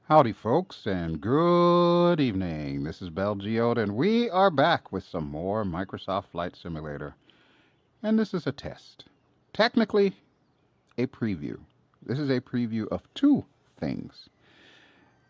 Howdy, folks, and good evening. This is BelGeode, and we are back with some more Microsoft Flight Simulator. And this is a test. Technically, a preview. This is a preview of two things.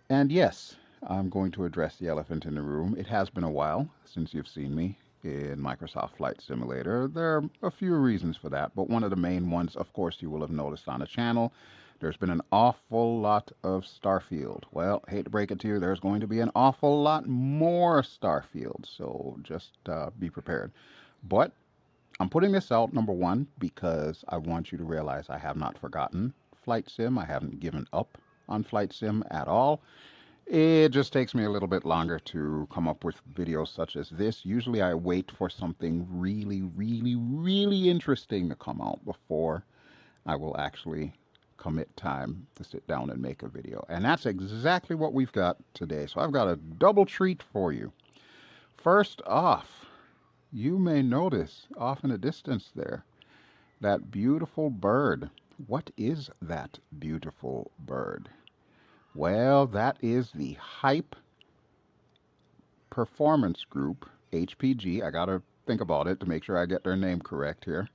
And yes, I'm going to address the elephant in the room. It has been a while since you've seen me in Microsoft Flight Simulator. There are a few reasons for that, but one of the main ones, of course, you will have noticed on the channel. There's been an awful lot of Starfield. Well, hate to break it to you, there's going to be an awful lot more Starfield, so just be prepared. But I'm putting this out, number one, because I want you to realize I have not forgotten Flight Sim. I haven't given up on Flight Sim at all. It just takes me a little bit longer to come up with videos such as this. Usually I wait for something really interesting to come out before I will actually commit time to sit down and make a video. And that's exactly what we've got today. So I've got a double treat for you. First off, you may notice off in the distance there, that beautiful bird. What is that beautiful bird? Well, that is the Hype Performance Group, HPG. I gotta think about it to make sure I get their name correct here.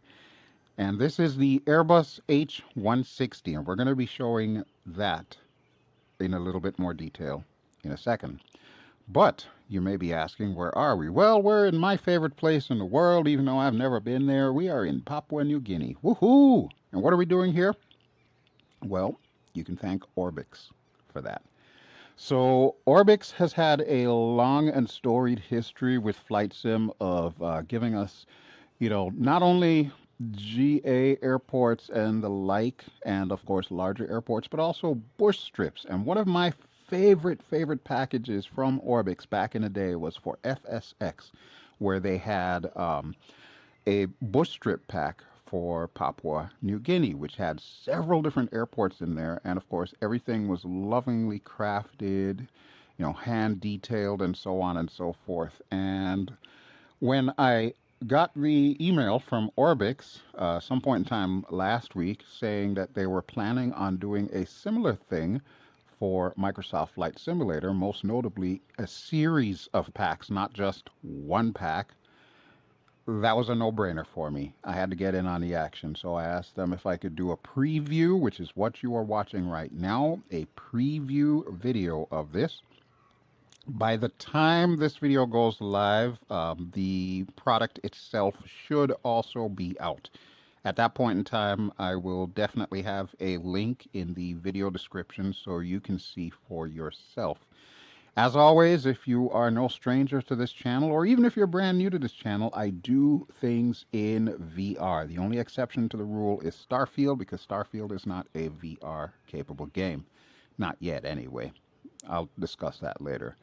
And this is the Airbus H-160, and we're going to be showing that in a little bit more detail in a second. But you may be asking, where are we? Well, we're in my favorite place in the world, even though I've never been there. We are in Papua New Guinea. Woohoo! And what are we doing here? Well, you can thank Orbx for that. So Orbx has had a long and storied history with Flight Sim of giving us, not only GA airports and the like, and of course larger airports, but also bush strips. And one of my favorite packages from Orbx back in the day was for FSX, where they had a bush strip pack for Papua New Guinea, which had several different airports in there. And of course, everything was lovingly crafted, hand detailed, and so on and so forth. And when I got the email from Orbx some point in time last week saying that they were planning on doing a similar thing for Microsoft Flight Simulator, most notably a series of packs, not just one pack, that was a no-brainer for me. I had to get in on the action, so I asked them if I could do a preview, which is what you are watching right now, a preview video of this. By the time this video goes live, the product itself should also be out. At that point in time, I will definitely have a link in the video description so you can see for yourself. As always, if you are no stranger to this channel, or even if you're brand new to this channel, I do things in VR. The only exception to the rule is Starfield, because Starfield is not a VR-capable game. Not yet, anyway. I'll discuss that later.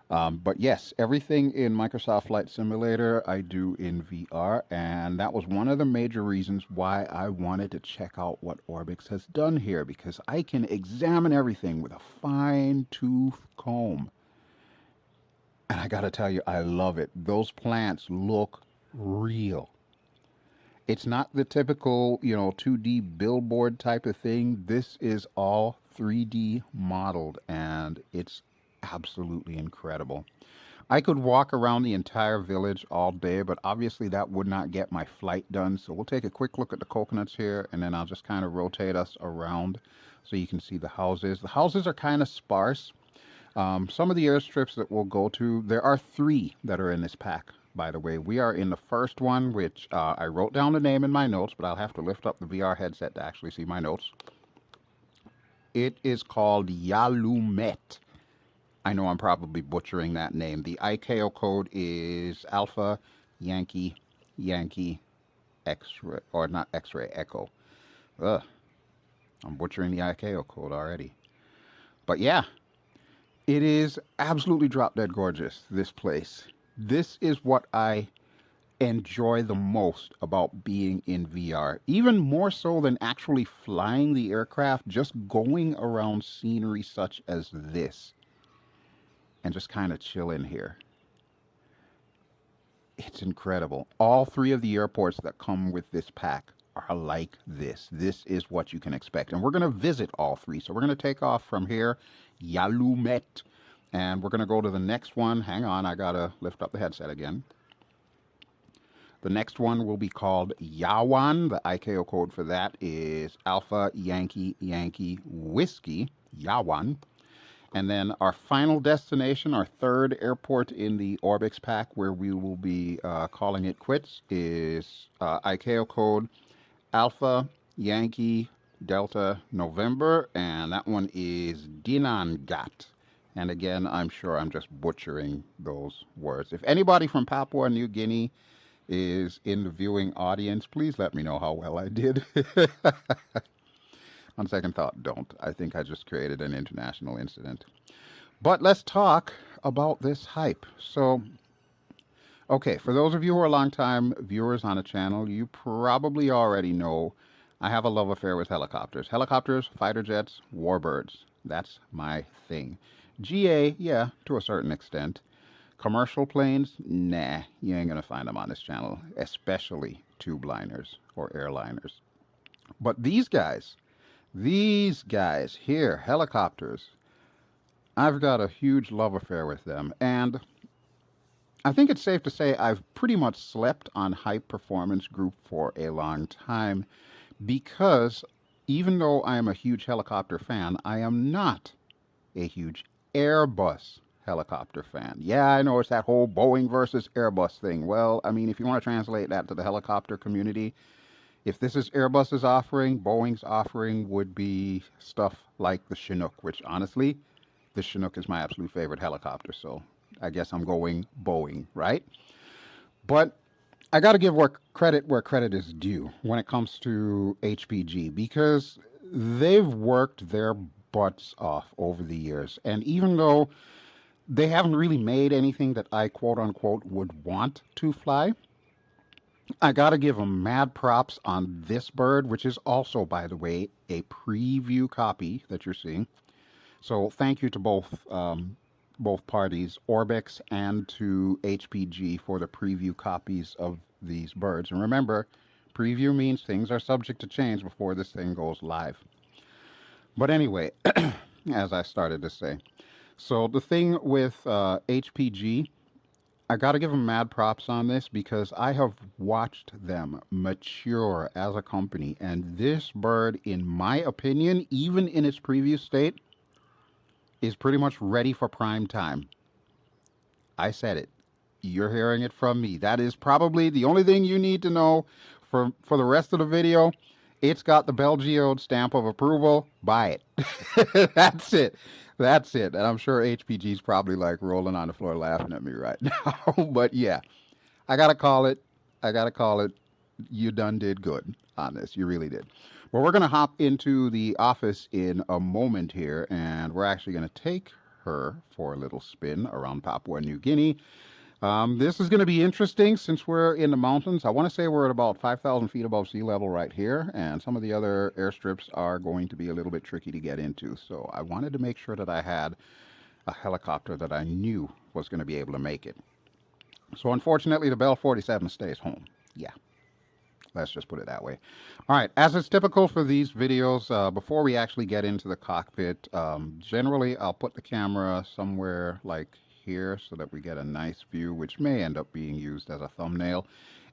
But yes, everything in Microsoft Flight Simulator I do in VR, and that was one of the major reasons why I wanted to check out what Orbx has done here, because I can examine everything with a fine-tooth comb. And I gotta tell you, I love it. Those plants look real. It's not the typical, 2D billboard type of thing. This is all 3D modeled, and it's absolutely incredible. I could walk around the entire village all day, but obviously that would not get my flight done. So we'll take a quick look at the coconuts here, and then I'll just kind of rotate us around so you can see the houses. The houses are kind of sparse. Some of the airstrips that we'll go to, there are 3 that are in this pack, by the way. We are in the first one, which I wrote down the name in my notes, but I'll have to lift up the VR headset to actually see my notes. It is called Yalumet. I know I'm probably butchering that name. The ICAO code is Alpha Yankee Yankee X-ray, or not X-ray, Echo. Ugh, I'm butchering the ICAO code already. But yeah, it is absolutely drop dead gorgeous, this place. This is what I enjoy the most about being in VR. Even more so than actually flying the aircraft, just going around scenery such as this and just kind of chill in here. It's incredible. All 3 of the airports that come with this pack are like this. This is what you can expect. And we're going to visit all three. So we're going to take off from here, Yalumet, and we're going to go to the next one. Hang on, I got to lift up the headset again. The next one will be called Yawan. The ICAO code for that is Alpha Yankee Yankee Whiskey, Yawan. And then our final destination, our third airport in the Orbx pack where we will be calling it quits is ICAO code Alpha Yankee Delta November, and that one is Dinangat. And again, I'm sure I'm just butchering those words. If anybody from Papua New Guinea is in the viewing audience, please let me know how well I did. On second thought, don't. I think I just created an international incident. But let's talk about this hype. So, okay, for those of you who are longtime viewers on the channel, you probably already know I have a love affair with helicopters. Helicopters, fighter jets, warbirds. That's my thing. GA, yeah, to a certain extent. Commercial planes, nah, you ain't gonna find them on this channel, especially tube liners or airliners. But these guys here, helicopters, I've got a huge love affair with them. And I think it's safe to say I've pretty much slept on Hype Performance Group for a long time because even though I am a huge helicopter fan, I am not a huge Airbus helicopter fan. Yeah, I know it's that whole Boeing versus Airbus thing. Well, I mean, if you want to translate that to the helicopter community, if this is Airbus's offering, Boeing's offering would be stuff like the Chinook, which honestly, the Chinook is my absolute favorite helicopter. So I guess I'm going Boeing, right? But I got to give credit where credit is due when it comes to HPG because they've worked their butts off over the years. And even though they haven't really made anything that I quote unquote would want to fly, I got to give them mad props on this bird, which is also, by the way, a preview copy that you're seeing. So thank you to both parties, Orbx and to HPG, for the preview copies of these birds. And remember, preview means things are subject to change before this thing goes live. But anyway, as I started to say, so the thing with HPG, I got to give them mad props on this because I have watched them mature as a company. And this bird, in my opinion, even in its preview state, is pretty much ready for prime time. I said it. You're hearing it from me. That is probably the only thing you need to know for the rest of the video. It's got the BelGeode stamp of approval. Buy it. That's it. That's it. And I'm sure HPG's probably like rolling on the floor laughing at me right now. But yeah, I got to call it. I got to call it. You done did good on this. You really did. Well, we're going to hop into the office in a moment here, and we're actually going to take her for a little spin around Papua New Guinea. This is going to be interesting since we're in the mountains. I want to say we're at about 5,000 feet above sea level right here, and some of the other airstrips are going to be a little bit tricky to get into. So I wanted to make sure that I had a helicopter that I knew was going to be able to make it. So unfortunately, the Bell 47 stays home. Yeah. Let's just put it that way. All right, as is typical for these videos, before we actually get into the cockpit, generally I'll put the camera somewhere like here so that we get a nice view, which may end up being used as a thumbnail.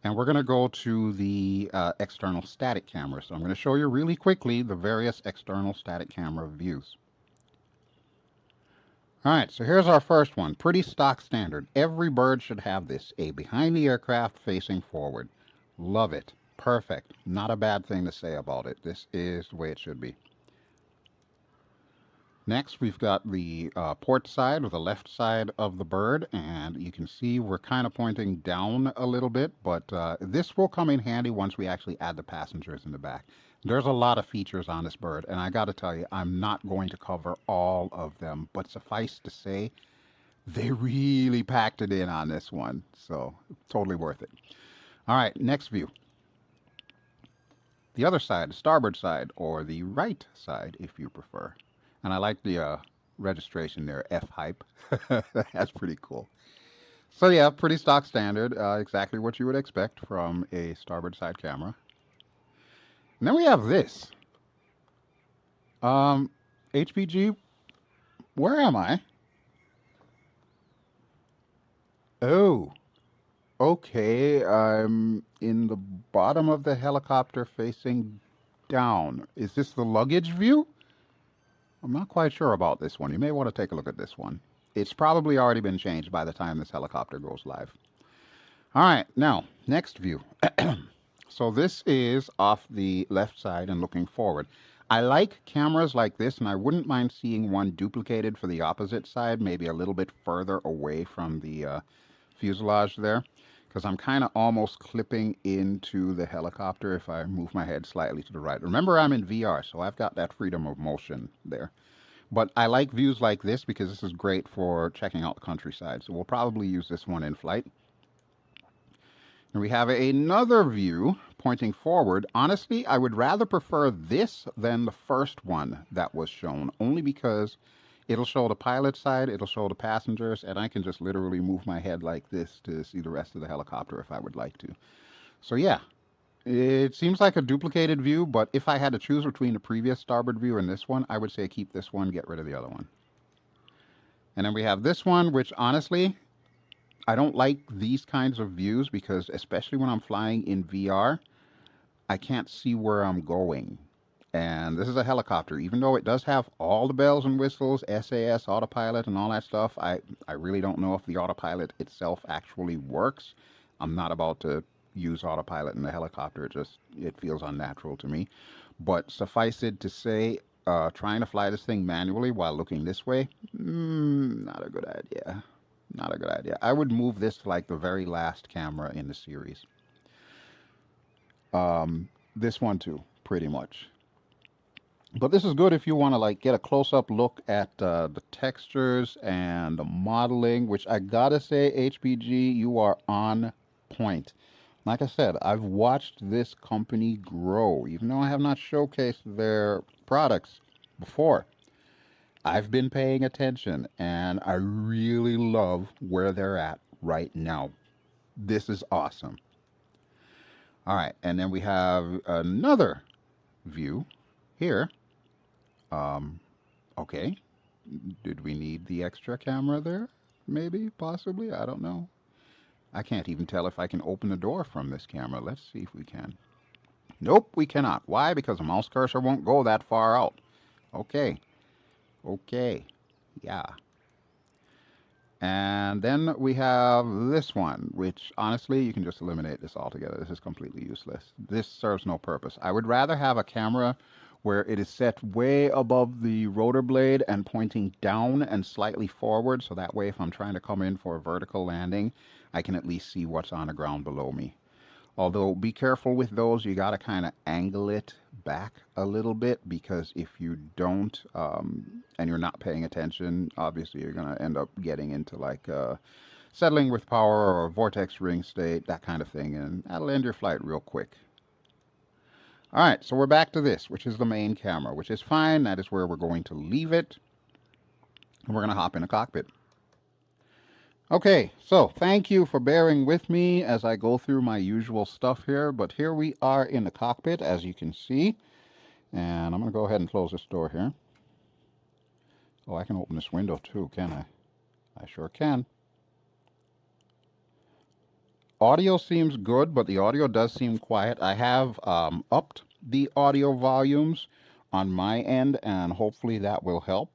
And we're going to go to the external static camera. So I'm going to show you really quickly the various external static camera views. All right, so here's our first one. Pretty stock standard. Every bird should have this. A behind the aircraft facing forward. Love it. Perfect. Not a bad thing to say about it. This is the way it should be. Next, we've got the port side, or the left side of the bird, and you can see we're kind of pointing down a little bit, but this will come in handy once we actually add the passengers in the back. There's a lot of features on this bird, and I got to tell you, I'm not going to cover all of them, but suffice to say, they really packed it in on this one, so totally worth it. All right, next view. The other side, the starboard side, or the right side, if you prefer. And I like the registration there, F-Hype. That's pretty cool. So yeah, pretty stock standard, exactly what you would expect from a starboard side camera. And then we have this. HPG, where am I? Oh, okay. I'm in the bottom of the helicopter facing down. Is this the luggage view? I'm not quite sure about this one. You may want to take a look at this one. It's probably already been changed by the time this helicopter goes live. All right, now, next view. So this is off the left side and looking forward. I like cameras like this, and I wouldn't mind seeing one duplicated for the opposite side, maybe a little bit further away from the fuselage there, because I'm kind of almost clipping into the helicopter if I move my head slightly to the right. Remember, I'm in VR, so I've got that freedom of motion there. But I like views like this because this is great for checking out the countryside. So we'll probably use this one in flight. And we have another view pointing forward. Honestly, I would rather prefer this than the first one that was shown, only because it'll show the pilot side, it'll show the passengers, and I can just literally move my head like this to see the rest of the helicopter if I would like to. So yeah, it seems like a duplicated view, but if I had to choose between the previous starboard view and this one, I would say keep this one, get rid of the other one. And then we have this one, which honestly, I don't like these kinds of views because especially when I'm flying in VR, I can't see where I'm going. And this is a helicopter. Even though it does have all the bells and whistles, SAS, autopilot, and all that stuff, I really don't know if the autopilot itself actually works. I'm not about to use autopilot in the helicopter. It feels unnatural to me. But suffice it to say, trying to fly this thing manually while looking this way, not a good idea. Not a good idea. I would move this to like the very last camera in the series. This one too, pretty much. But this is good if you want to like get a close-up look at the textures and the modeling, which I gotta say, HPG, you are on point. Like I said, I've watched this company grow, even though I have not showcased their products before. I've been paying attention, and I really love where they're at right now. This is awesome. All right, and then we have another view here. Okay. Did we need the extra camera there? Maybe, possibly, I don't know. I can't even tell if I can open the door from this camera. Let's see if we can. Nope, we cannot. Why? Because the mouse cursor won't go that far out. Okay. Okay. Yeah. And then we have this one, which honestly, you can just eliminate this altogether. This is completely useless. This serves no purpose. I would rather have a camera where it is set way above the rotor blade and pointing down and slightly forward. So that way, if I'm trying to come in for a vertical landing, I can at least see what's on the ground below me. Although, be careful with those. You got to kind of angle it back a little bit, because if you don't, and you're not paying attention, obviously you're going to end up getting into like settling with power or vortex ring state, that kind of thing, and that'll end your flight real quick. All right, so we're back to this, which is the main camera, which is fine. That is where we're going to leave it. And we're going to hop in a cockpit. Okay, so thank you for bearing with me as I go through my usual stuff here, but here we are in the cockpit, as you can see, and I'm going to go ahead and close this door here. Oh, I can open this window too, can I? I sure can. Audio seems good, but the audio does seem quiet. I have upped the audio volumes on my end, and hopefully that will help.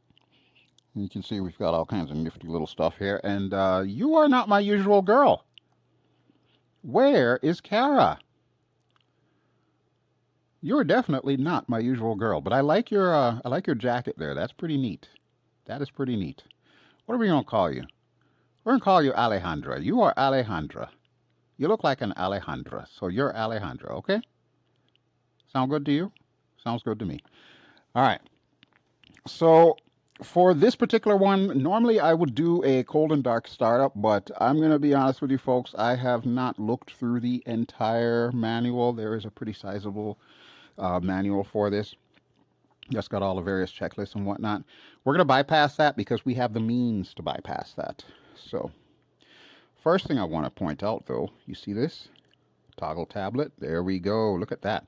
You can see we've got all kinds of nifty little stuff here. And you are not my usual girl. Where is Kara? You're definitely not my usual girl. But I like your jacket there. That's pretty neat. That is pretty neat. What are we going to call you? We're going to call you Alejandra. You are Alejandra. You look like an Alejandra. So you're Alejandra, okay? Sound good to you? Sounds good to me. All right. So for this particular one, normally I would do a cold and dark startup, but I'm going to be honest with you folks, I have not looked through the entire manual. There is a pretty sizable manual for this. Just got all the various checklists and whatnot. We're going to bypass that because we have the means to bypass that. So first thing I want to point out though, you see this? Toggle tablet. There we go. Look at that.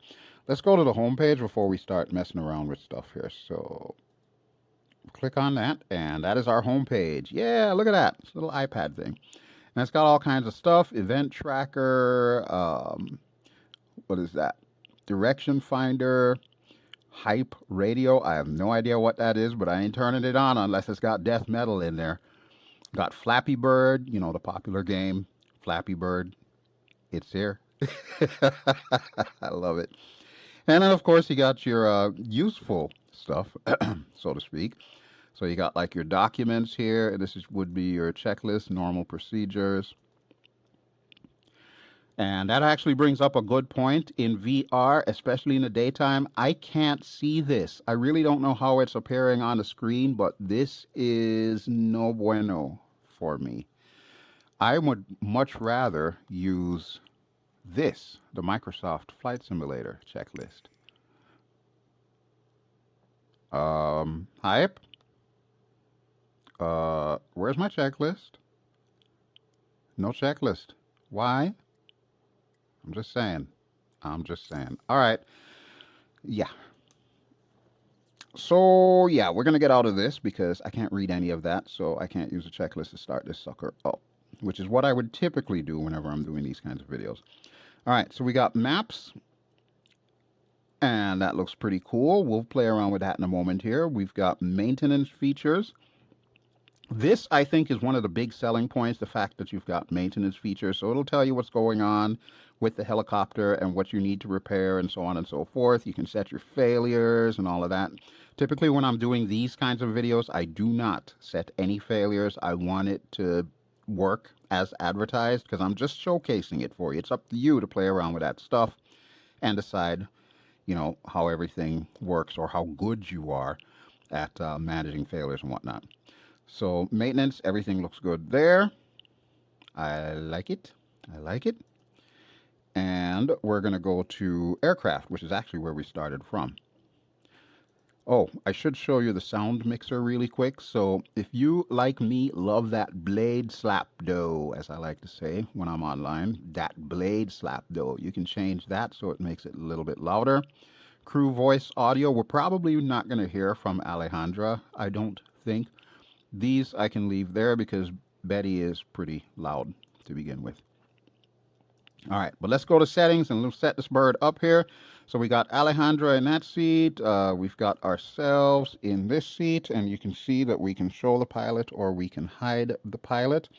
let's go to the home page before we start messing around with stuff here. So click on that, and that is our home page. Yeah, look at that. It's a little iPad thing. And it's got all kinds of stuff. Event tracker. What is that? Direction finder. Hype radio. I have no idea what that is, but I ain't turning it on unless it's got death metal in there. Got Flappy Bird, you know, the popular game. Flappy Bird. It's here. I love it. And then, of course, you got your useful stuff, so to speak. So you got like your documents here. This would be your checklist, normal procedures. And that actually brings up a good point. In VR, especially in the daytime, I can't see this. I really don't know how it's appearing on the screen, but this is no bueno for me. I would much rather use this, the Microsoft Flight Simulator checklist. Hype. Where's my checklist? No checklist. Why? I'm just saying. All right. Yeah. So, yeah, we're going to get out of this because I can't read any of that, so I can't use a checklist to start this sucker up, which is what I would typically do whenever I'm doing these kinds of videos. All right, so we got maps, and that looks pretty cool. We'll play around with that in a moment here. We've got maintenance features. This, I think, is one of the big selling points, the fact that you've got maintenance features. So it'll tell you what's going on with the helicopter and what you need to repair and so on and so forth. You can set your failures and all of that. Typically, when I'm doing these kinds of videos, I do not set any failures. I want it to work as advertised because I'm just showcasing it for you. It's up to you to play around with that stuff and decide, you know, how everything works or how good you are at managing failures and whatnot. So maintenance, everything looks good there. I like it. I like it. And we're going to go to aircraft, which is actually where we started from. Oh, I should show you the sound mixer really quick. So if you, like me, love that blade slap dough, as I like to say when I'm online, that blade slap dough, you can change that so it makes it a little bit louder. Crew voice audio, we're probably not going to hear from Alejandra, I don't think. These I can leave there because Betty is pretty loud to begin with. All right, but let's go to settings and let's set this bird up here. So we got Alejandra in that seat. We've got ourselves in this seat, and you can see that we can show the pilot or we can hide the pilot.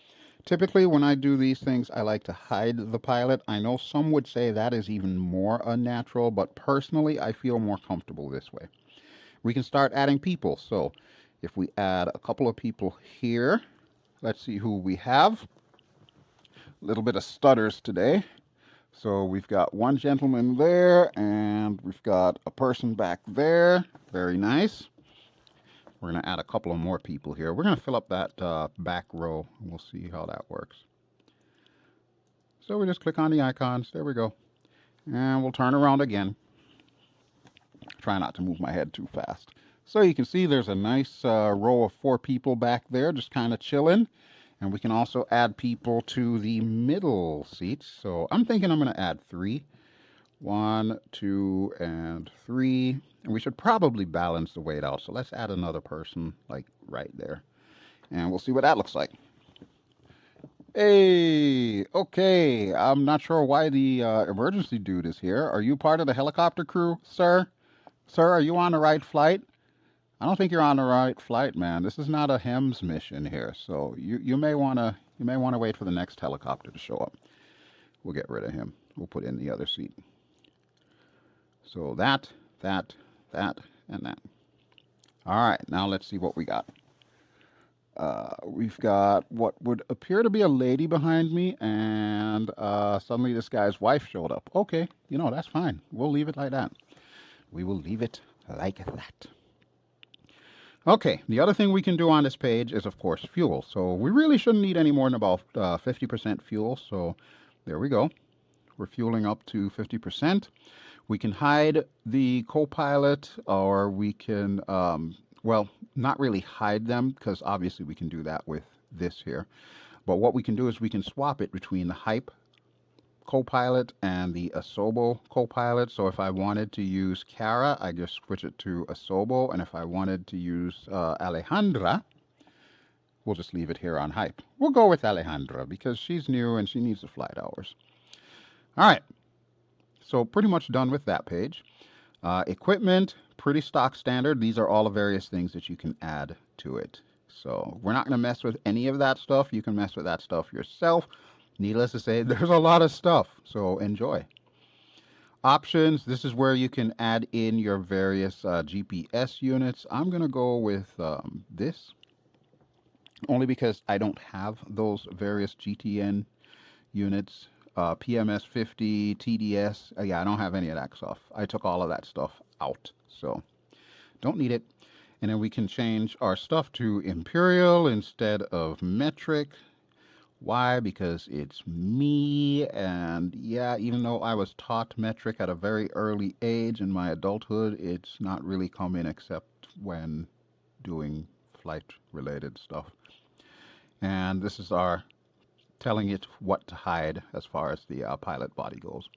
Typically, when I do these things, I like to hide the pilot. I know some would say that is even more unnatural, but personally, I feel more comfortable this way. We can start adding people. So if we add a couple of people here, let's see who we have. A little bit of stutters today. So we've got one gentleman there, and we've got a person back there. Very nice. We're going to add a couple of more people here. We're going to fill up that back row, and we'll see how that works. So we just click on the icons. There we go. And we'll turn around again. Try not to move my head too fast. So you can see there's a nice row of 4 people back there just kind of chilling. And we can also add people to the middle seats. So I'm thinking I'm going to add 3. 1, 2, and 3. And we should probably balance the weight out. So let's add another person like right there. And we'll see what that looks like. Hey, okay. I'm not sure why the emergency dude is here. Are you part of the helicopter crew, sir? Sir, are you on the right flight? I don't think you're on the right flight, man. This is not a HEMS mission here, so you may wanna wait for the next helicopter to show up. We'll get rid of him. We'll put in the other seat. So that, and that. All right, now let's see what we got. We've got what would appear to be a lady behind me, and suddenly this guy's wife showed up. Okay, you know, that's fine. We'll leave it like that. We will leave it like that. Okay, the other thing we can do on this page is, of course, fuel. So we really shouldn't need any more than about 50% fuel. So there we go. We're fueling up to 50%. We can hide the co-pilot, or we can, well, not really hide them, because obviously we can do that with this here. But what we can do is we can swap it between the hype co-pilot and the Asobo co-pilot. So if I wanted to use Kara, I just switch it to Asobo. And if I wanted to use Alejandra, we'll just leave it here on hype. We'll go with Alejandra because she's new and she needs the flight hours. All right. So pretty much done with that page. Equipment, pretty stock standard. These are all the various things that you can add to it. So we're not going to mess with any of that stuff. You can mess with that stuff yourself. Needless to say, there's a lot of stuff. So enjoy. Options, this is where you can add in your various GPS units. I'm going to go with this, only because I don't have those various GTN units. PMS 50, TDS. Yeah, I don't have any of that stuff. I took all of that stuff out, so don't need it. And then we can change our stuff to imperial instead of metric. Why? Because it's me, and yeah, even though I was taught metric at a very early age in my adulthood, it's not really come in except when doing flight-related stuff. And this is our telling it what to hide as far as the pilot body goes.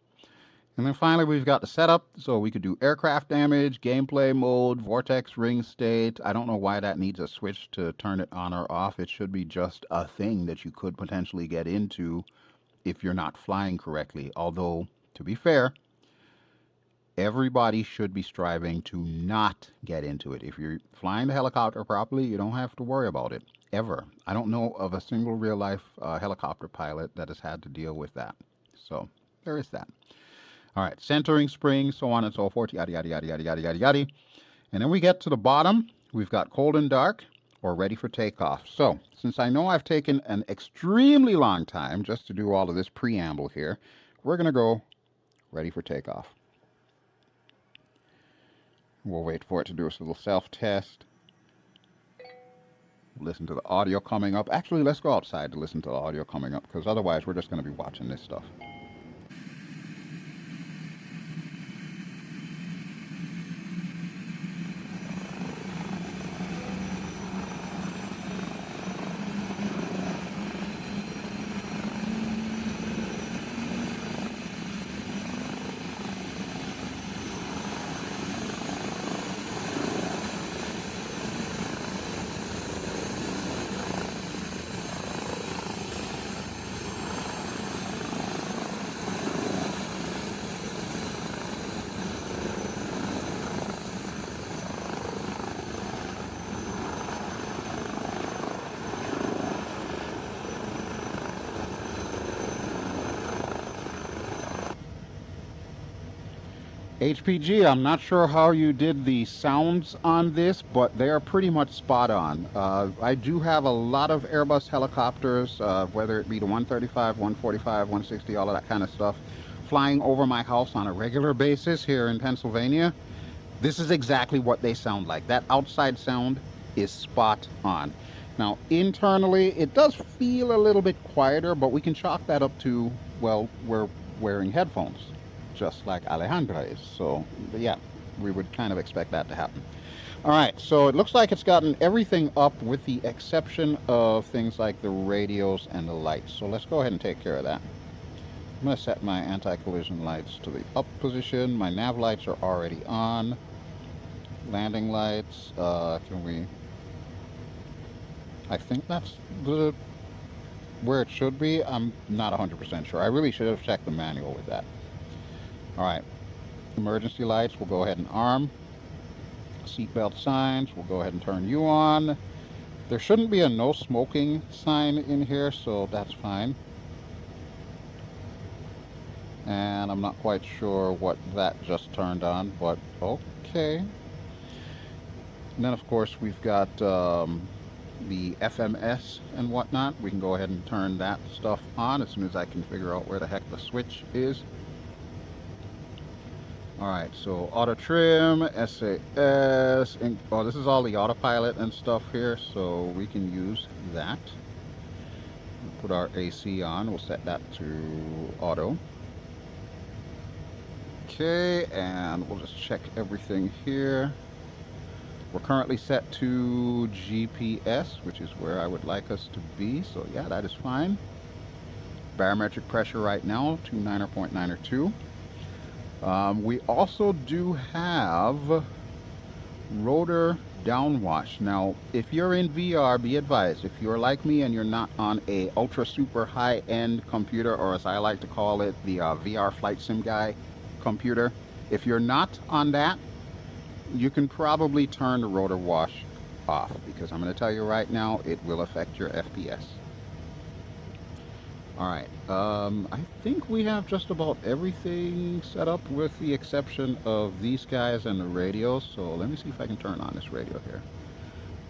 And then finally, we've got the setup. So we could do aircraft damage, gameplay mode, vortex ring state. I don't know why that needs a switch to turn it on or off. It should be just a thing that you could potentially get into if you're not flying correctly. Although, to be fair, everybody should be striving to not get into it. If you're flying the helicopter properly, you don't have to worry about it. Ever. I don't know of a single real-life helicopter pilot that has had to deal with that. So, there is that. All right, centering spring, so on and so forth, yada, yada, yada, yada, yada, yada, yada. And then we get to the bottom. We've got cold and dark, or ready for takeoff. So, since I know I've taken an extremely long time just to do all of this preamble here, we're going to go ready for takeoff. We'll wait for it to do its little self-test. Listen to the audio coming up. Actually, let's go outside to listen to the audio coming up, because otherwise we're just going to be watching this stuff. HPG, I'm not sure how you did the sounds on this, but they are pretty much spot on. I do have a lot of Airbus helicopters, whether it be the 135, 145, 160, all of that kind of stuff, flying over my house on a regular basis here in Pennsylvania. This is exactly what they sound like. That outside sound is spot on. Now, internally, it does feel a little bit quieter, but we can chalk that up to, well, we're wearing headphones, just like Alejandra is. So, yeah, we would kind of expect that to happen. All right, so it looks like it's gotten everything up with the exception of things like the radios and the lights. So let's go ahead and take care of that. I'm going to set my anti-collision lights to the up position. My nav lights are already on. Landing lights, can we... I think that's where it should be. I'm not 100% sure. I really should have checked the manual with that. All right, emergency lights, we'll go ahead and arm. Seatbelt signs, we'll go ahead and turn you on. There shouldn't be a no smoking sign in here, so that's fine. And I'm not quite sure what that just turned on, but okay. And then, of course, we've got the FMS and whatnot. We can go ahead and turn that stuff on as soon as I can figure out where the heck the switch is. Alright, so auto trim, SAS, oh, this is all the autopilot and stuff here, so we can use that. We'll put our AC on, we'll set that to auto. Okay, and we'll just check everything here. We're currently set to GPS, which is where I would like us to be, so yeah, that is fine. Barometric pressure right now, 29.902. We also do have rotor downwash. Now, if you're in VR, be advised, if you're like me and you're not on a ultra super high-end computer, or as I like to call it, the VR flight sim guy computer, if you're not on that, you can probably turn the rotor wash off, because I'm going to tell you right now, it will affect your FPS. Alright, I think we have just about everything set up with the exception of these guys and the radio. So let me see if I can turn on this radio here.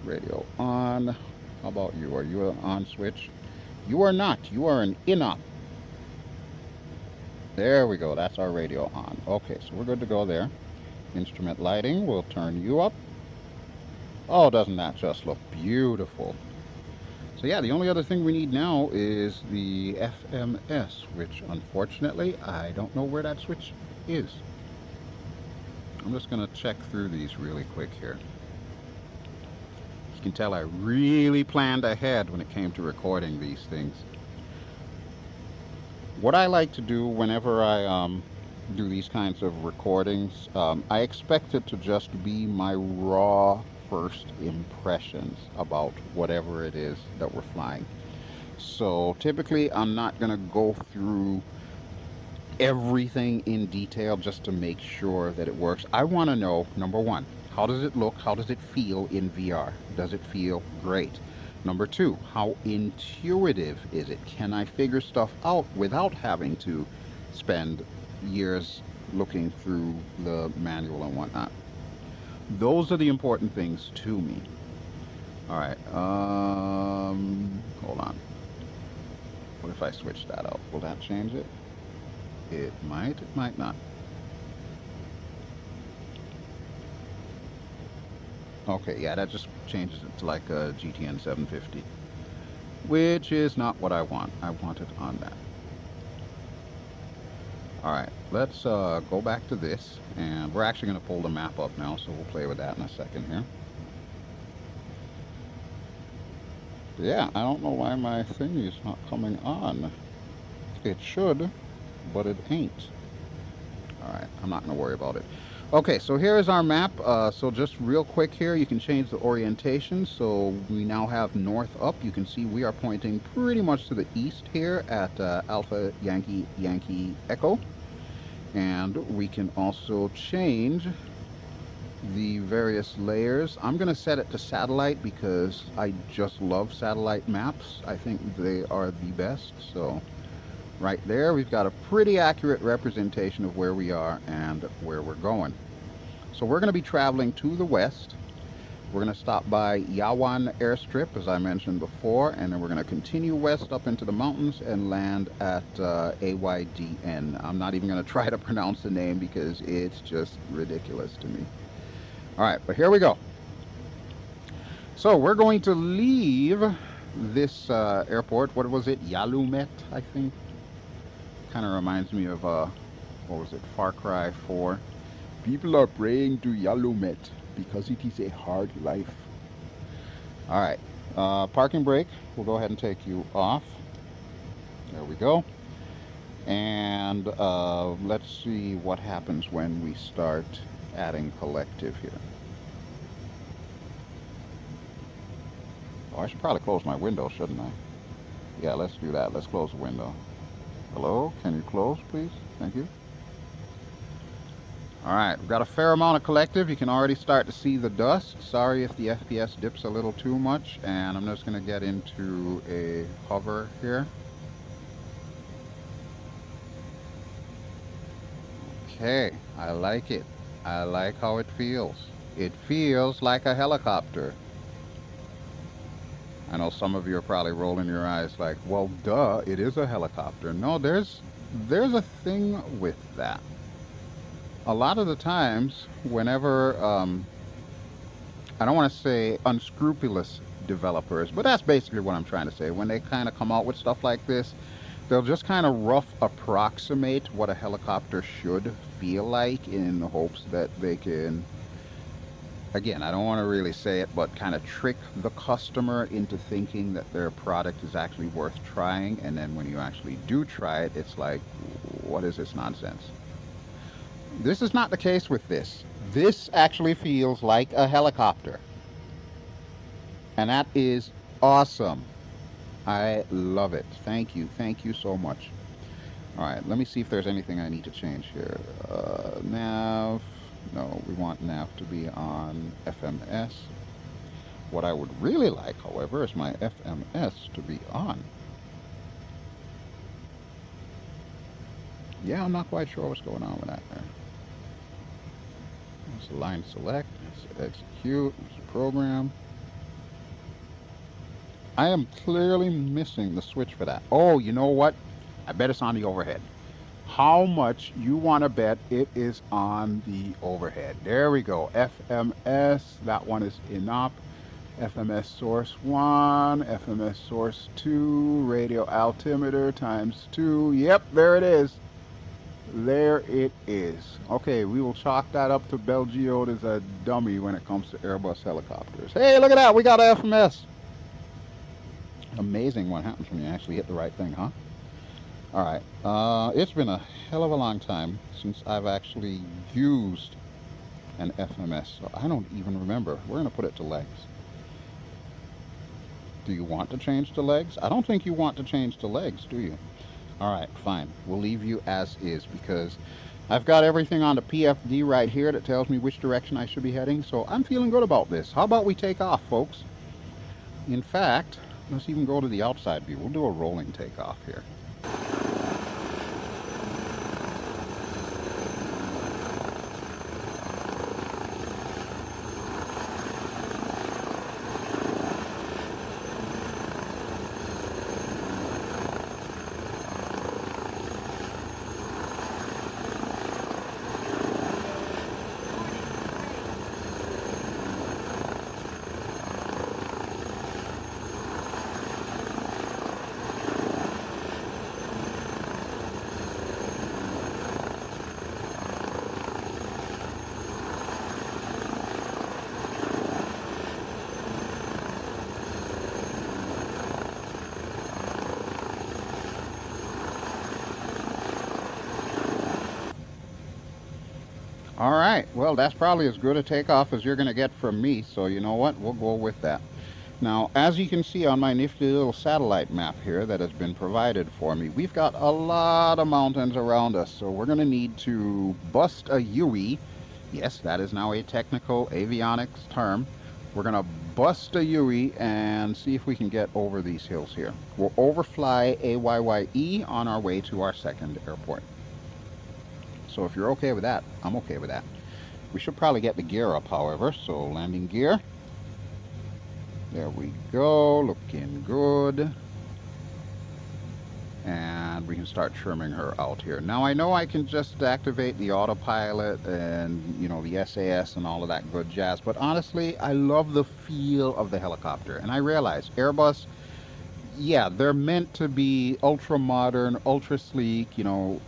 Radio on. How about you? Are you an on switch? You are not. You are an in-op. There we go. That's our radio on. Okay, so we're good to go there. Instrument lighting, we'll turn you up. Oh, doesn't that just look beautiful? So yeah, the only other thing we need now is the FMS, which unfortunately, I don't know where that switch is. I'm just going to check through these really quick here. You can tell I really planned ahead when it came to recording these things. What I like to do whenever I do these kinds of recordings, I expect it to just be my raw first impressions about whatever it is that we're flying. So typically I'm not going to go through everything in detail just to make sure that it works. I want to know, number one, how does it look? How does it feel in VR? Does it feel great? Number two, how intuitive is it? Can I figure stuff out without having to spend years looking through the manual and whatnot? Those are the important things to me. All right, hold on. What if I switch that out? Will that change it? It might not. Okay, yeah, that just changes it to like a GTN 750, which is not what I want. I want it on that. All right, let's go back to this, and we're actually going to pull the map up now, so we'll play with that in a second here. Yeah, I don't know why my thing is not coming on. It should, but it ain't. All right, I'm not going to worry about it. Okay, so here is our map. So just real quick here, you can change the orientation. So we now have north up. You can see we are pointing pretty much to the east here at Alpha Yankee Yankee Echo. And we can also change the various layers. I'm going to set it to satellite because I just love satellite maps. I think they are the best. So right there, we've got a pretty accurate representation of where we are and where we're going. So we're going to be traveling to the west. We're going to stop by Yawan Airstrip, as I mentioned before, and then we're going to continue west up into the mountains and land at AYDN. I'm not even going to try to pronounce the name because it's just ridiculous to me. All right, but here we go. So we're going to leave this airport. What was it? Yalumet, I think. Kind of reminds me of, what was it? Far Cry 4. People are praying to Yalumet because it is a hard life. All right, parking brake. We'll go ahead and take you off. There we go. And let's see what happens when we start adding collective here. Oh, I should probably close my window, shouldn't I? Yeah, let's do that. Let's close the window. Hello, can you close, please? Thank you. All right, we've got a fair amount of collective. You can already start to see the dust. Sorry if the FPS dips a little too much, and I'm just going to get into a hover here. Okay, I like it. I like how it feels. It feels like a helicopter. I know some of you are probably rolling your eyes like, well, duh, it is a helicopter. No, there's a thing with that. A lot of the times, whenever, I don't want to say unscrupulous developers, but that's basically what I'm trying to say. When they kind of come out with stuff like this, they'll just kind of rough approximate what a helicopter should feel like in the hopes that they can again, I don't want to really say it, but kind of trick the customer into thinking that their product is actually worth trying. And then when you actually do try it, it's like, what is this nonsense? This is not the case with this. This actually feels like a helicopter. And that is awesome. I love it. Thank you. Thank you so much. All right, let me see if there's anything I need to change here. Nav. No, we want nav to be on FMS. What I would really like, however, is my FMS to be on. Yeah, I'm not quite sure what's going on with that there. Let's line select. Let's execute. Let's program. I am clearly missing the switch for that. Oh, you know what? I bet it's on the overhead. How much you want to bet it is on the overhead? There we go. FMS. That one is inop. FMS source 1, FMS source 2, radio altimeter times 2. Yep, there it is. There it is. Okay, we will chalk that up to BelGeode as a dummy when it comes to Airbus helicopters. Hey, look at that. We got an FMS. Amazing what happens when you actually hit the right thing, huh? All right. It's been a hell of a long time since I've actually used an FMS, so I don't even remember. We're going to put it to legs. Do you want to change the legs? I don't think you want to change the legs, do you? All right, fine. We'll leave you as is because I've got everything on the PFD right here that tells me which direction I should be heading, so I'm feeling good about this. How about we take off, folks? In fact, let's even go to the outside view. We'll do a rolling takeoff here. All right, well, that's probably as good a takeoff as you're going to get from me, so you know what? We'll go with that. Now, as you can see on my nifty little satellite map here that has been provided for me, we've got a lot of mountains around us, so we're going to need to bust a UE. Yes, that is now a technical avionics term. We're going to bust a UE and see if we can get over these hills here. We'll overfly AYYE on our way to our second airport. So if you're okay with that, I'm okay with that. We should probably get the gear up, however. So landing gear. There we go. Looking good. And we can start trimming her out here. Now I know I can just activate the autopilot and, you know, the SAS and all of that good jazz. But honestly, I love the feel of the helicopter. And I realize Airbus, yeah, they're meant to be ultra modern, ultra sleek, you know,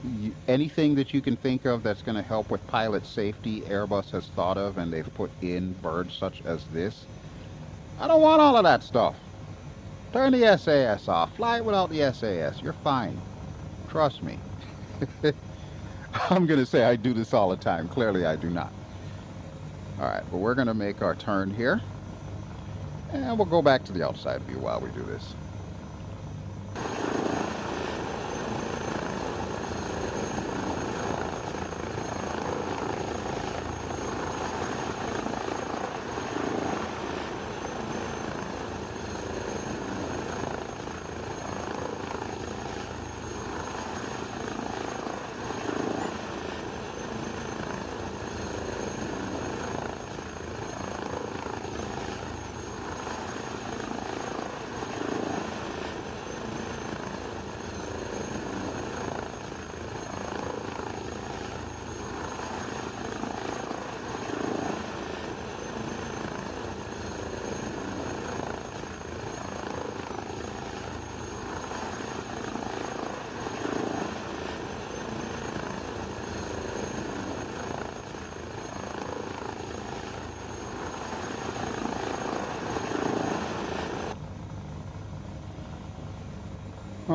anything that you can think of that's going to help with pilot safety, Airbus has thought of, and they've put in birds such as this. I don't want all of that stuff. Turn the SAS off. Fly it without the SAS. You're fine. Trust me. I'm going to say I do this all the time. Clearly I do not. All right, but we're going to make our turn here. And we'll go back to the outside view while we do this.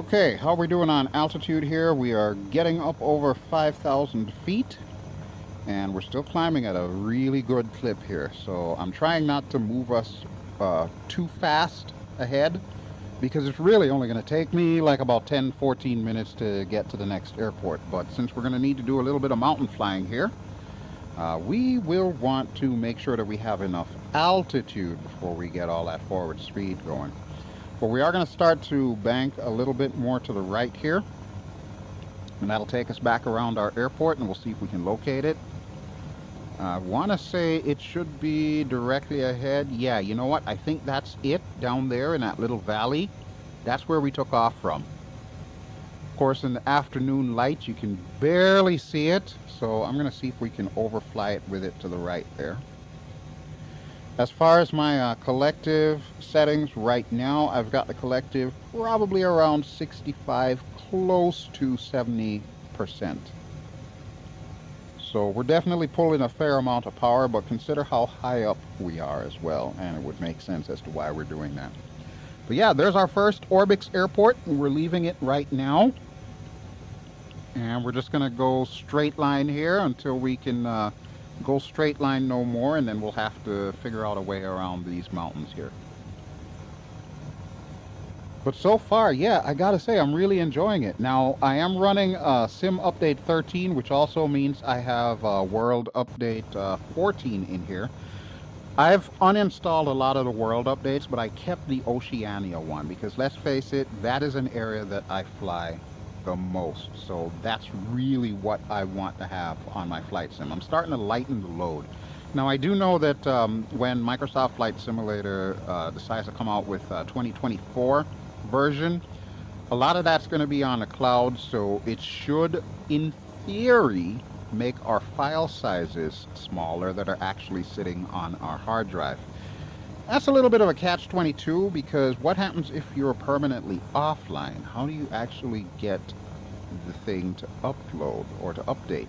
Okay, how are we doing on altitude here? We are getting up over 5,000 feet, and we're still climbing at a really good clip here. So I'm trying not to move us too fast ahead, because it's really only going to take me like about 10-14 minutes to get to the next airport. But since we're going to need to do a little bit of mountain flying here, we will want to make sure that we have enough altitude before we get all that forward speed going. But we are going to start to bank a little bit more to the right here, and that'll take us back around our airport, and we'll see if we can locate it. I want to say it should be directly ahead. Yeah, you know what? I think that's it down there in that little valley. That's where we took off from. Of course, in the afternoon light, you can barely see it, so I'm going to see if we can overfly it with it to the right there. As far as my collective settings right now, I've got the collective probably around 65, close to 70%. So we're definitely pulling a fair amount of power, but consider how high up we are as well, and it would make sense as to why we're doing that. But yeah, there's our first Orbx airport, and we're leaving it right now. And we're just going to go straight line here until we can go straight line no more, and then we'll have to figure out a way around these mountains here. But so far, yeah, I gotta say, I'm really enjoying it. Now, I am running Sim Update 13, which also means I have World Update 14 in here. I've uninstalled a lot of the World updates, but I kept the Oceania one, because let's face it, that is an area that I fly the most. So that's really what I want to have on my flight sim. I'm starting to lighten the load. Now, I do know that when Microsoft Flight Simulator decides to come out with 2024 version, a lot of that's going to be on the cloud, so it should, in theory, make our file sizes smaller that are actually sitting on our hard drive. That's a little bit of a catch-22, because what happens if you're permanently offline? How do you actually get the thing to upload or to update?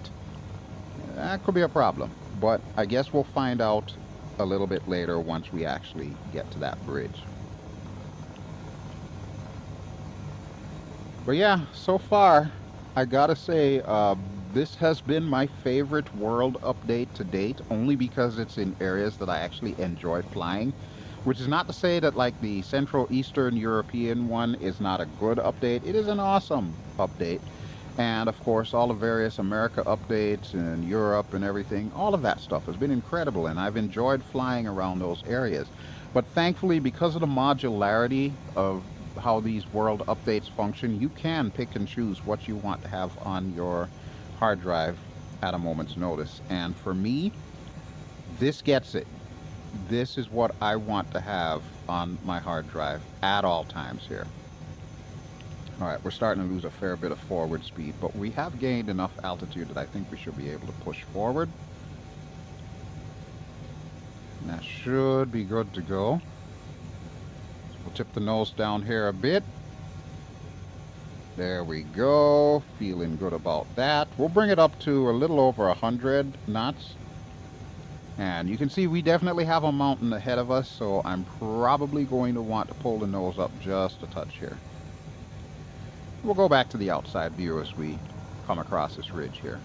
That could be a problem, but I guess we'll find out a little bit later once we actually get to that bridge. But yeah, so far, I gotta say, this has been my favorite World update to date, only because it's in areas that I actually enjoy flying. Which is not to say that like the Central Eastern European one is not a good update. It is an awesome update. And of course, all the various America updates and Europe and everything, all of that stuff has been incredible, and I've enjoyed flying around those areas. But thankfully, because of the modularity of how these World updates function, you can pick and choose what you want to have on your hard drive at a moment's notice. And for me, this gets it. This is what I want to have on my hard drive at all times here. Alright, we're starting to lose a fair bit of forward speed, but we have gained enough altitude that I think we should be able to push forward. And that should be good to go. We'll tip the nose down here a bit. There we go. Feeling good about that. We'll bring it up to a little over 100 knots. And you can see we definitely have a mountain ahead of us, so I'm probably going to want to pull the nose up just a touch here. We'll go back to the outside view as we come across this ridge here.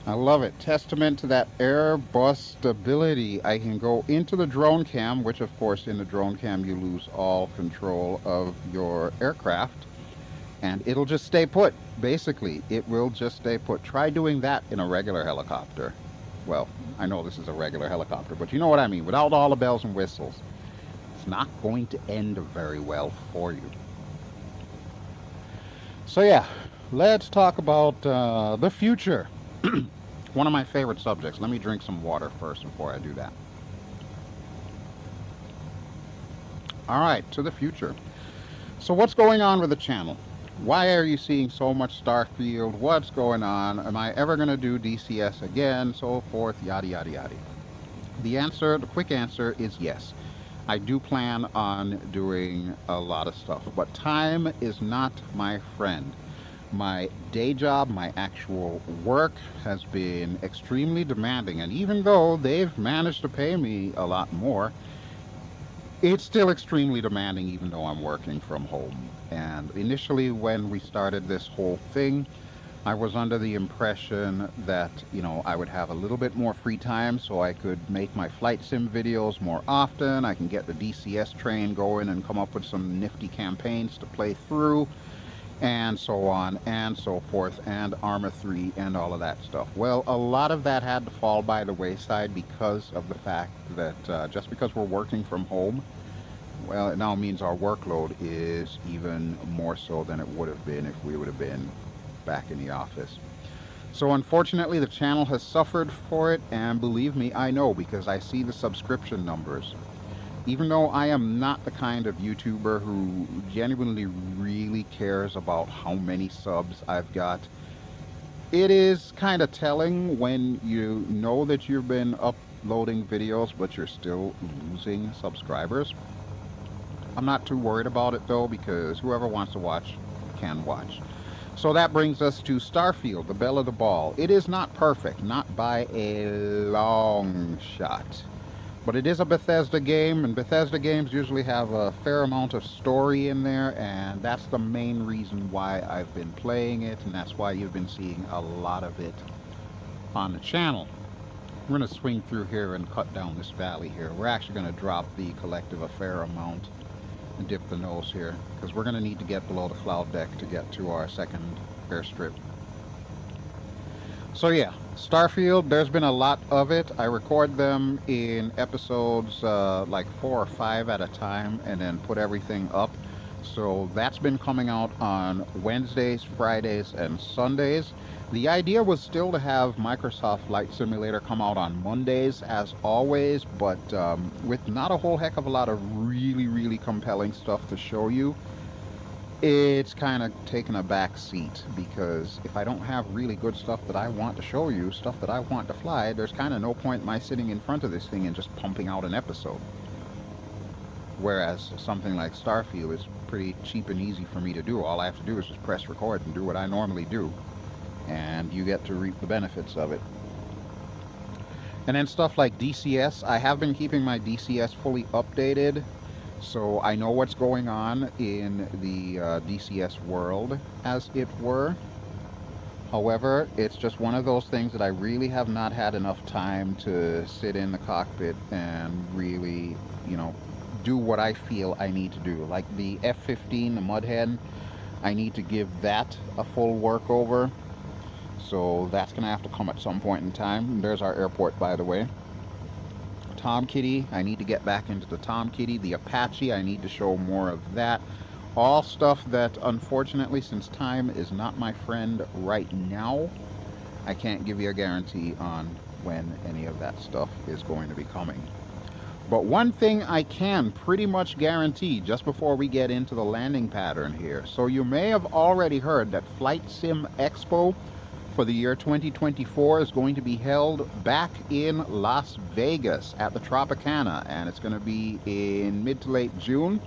I love it. Testament to that Airbus stability. I can go into the drone cam, which of course in the drone cam you lose all control of your aircraft, and it'll just stay put. Basically, it will just stay put. Try doing that in a regular helicopter. Well, I know this is a regular helicopter, but you know what I mean. Without all the bells and whistles, it's not going to end very well for you. So yeah, let's talk about the future. One of my favorite subjects. Let me drink some water first before I do that. All right, to the future. So what's going on with the channel? Why are you seeing so much Starfield? What's going on? Am I ever going to do DCS again? So forth, yada, yada, yada. The quick answer is yes. I do plan on doing a lot of stuff, but time is not my friend. My day job, my actual work has been extremely demanding, and even though they've managed to pay me a lot more, it's still extremely demanding even though I'm working from home. And initially when we started this whole thing, I was under the impression that, you know, I would have a little bit more free time so I could make my flight sim videos more often. I can get the DCS train going and come up with some nifty campaigns to play through, and so on and so forth, and Arma 3 and all of that stuff. Well, a lot of that had to fall by the wayside because of the fact that just because we're working from home, well, it now means our workload is even more so than it would have been if we would have been back in the office. So unfortunately the channel has suffered for it, and believe me, I know, because I see the subscription numbers. Even though I am not the kind of YouTuber who genuinely really cares about how many subs I've got, it is kind of telling when you know that you've been uploading videos but you're still losing subscribers. I'm not too worried about it though, because whoever wants to watch can watch. So that brings us to Starfield, the belle of the ball. It is not perfect, not by a long shot. But it is a Bethesda game, and Bethesda games usually have a fair amount of story in there, and that's the main reason why I've been playing it, and that's why you've been seeing a lot of it on the channel. We're going to swing through here and cut down this valley here. We're actually going to drop the collective a fair amount and dip the nose here, because we're going to need to get below the cloud deck to get to our second airstrip. So yeah, Starfield, there's been a lot of it. I record them in episodes like 4 or 5 at a time and then put everything up. So that's been coming out on Wednesdays, Fridays, and Sundays. The idea was still to have Microsoft Flight Simulator come out on Mondays as always, but with not a whole heck of a lot of really compelling stuff to show you, it's kind of taken a back seat, because if I don't have really good stuff that I want to show you, stuff that I want to fly, there's kind of no point in my sitting in front of this thing and just pumping out an episode. Whereas something like Starfield is pretty cheap and easy for me to do. All I have to do is just press record and do what I normally do, and you get to reap the benefits of it. And then stuff like DCS, I have been keeping my DCS fully updated, so I know what's going on in the DCS world, as it were. However, it's just one of those things that I really have not had enough time to sit in the cockpit and really, you know, do what I feel I need to do. Like the F-15, the Mudhen, I need to give that a full workover. So that's going to have to come at some point in time. And there's our airport, by the way. Tom Kitty, I need to get back into the Tom Kitty. The Apache, I need to show more of that. All stuff that, unfortunately, since time is not my friend right now, I can't give you a guarantee on when any of that stuff is going to be coming. But one thing I can pretty much guarantee just before we get into the landing pattern here. So you may have already heard that FlightSimExpo for the year 2024 is going to be held back in Las Vegas at the Tropicana, and it's going to be in mid to late June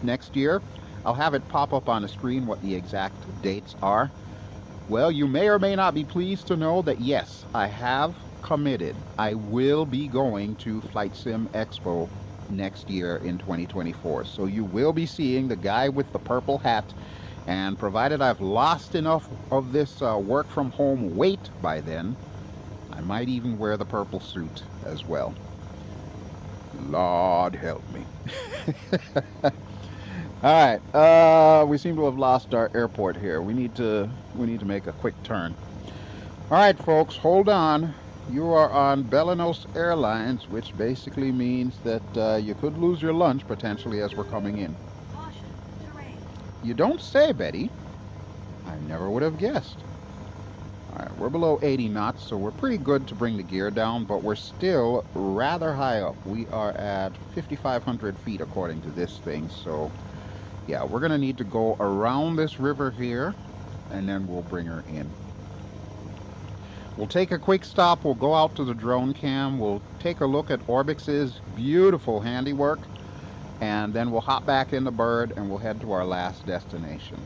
next year. I'll have it pop up on the screen what the exact dates are. Well, you may or may not be pleased to know that yes, I have committed. I will be going to FlightSimExpo next year in 2024. So you will be seeing the guy with the purple hat, and provided I've lost enough of this work from home weight by then, I might even wear the purple suit as well. Lord help me. All right, we seem to have lost our airport here. We need to make a quick turn. All right, folks, hold on. You are on Belenos Airlines, which basically means that you could lose your lunch potentially as we're coming in. You don't say, Betty. I never would have guessed. All right, we're below 80 knots, so we're pretty good to bring the gear down, but we're still rather high up. We are at 5,500 feet according to this thing, so yeah, we're going to need to go around this river here, and then we'll bring her in. We'll take a quick stop. We'll go out to the drone cam. We'll take a look at Orbx's beautiful handiwork, and then we'll hop back in the bird, and we'll head to our last destination.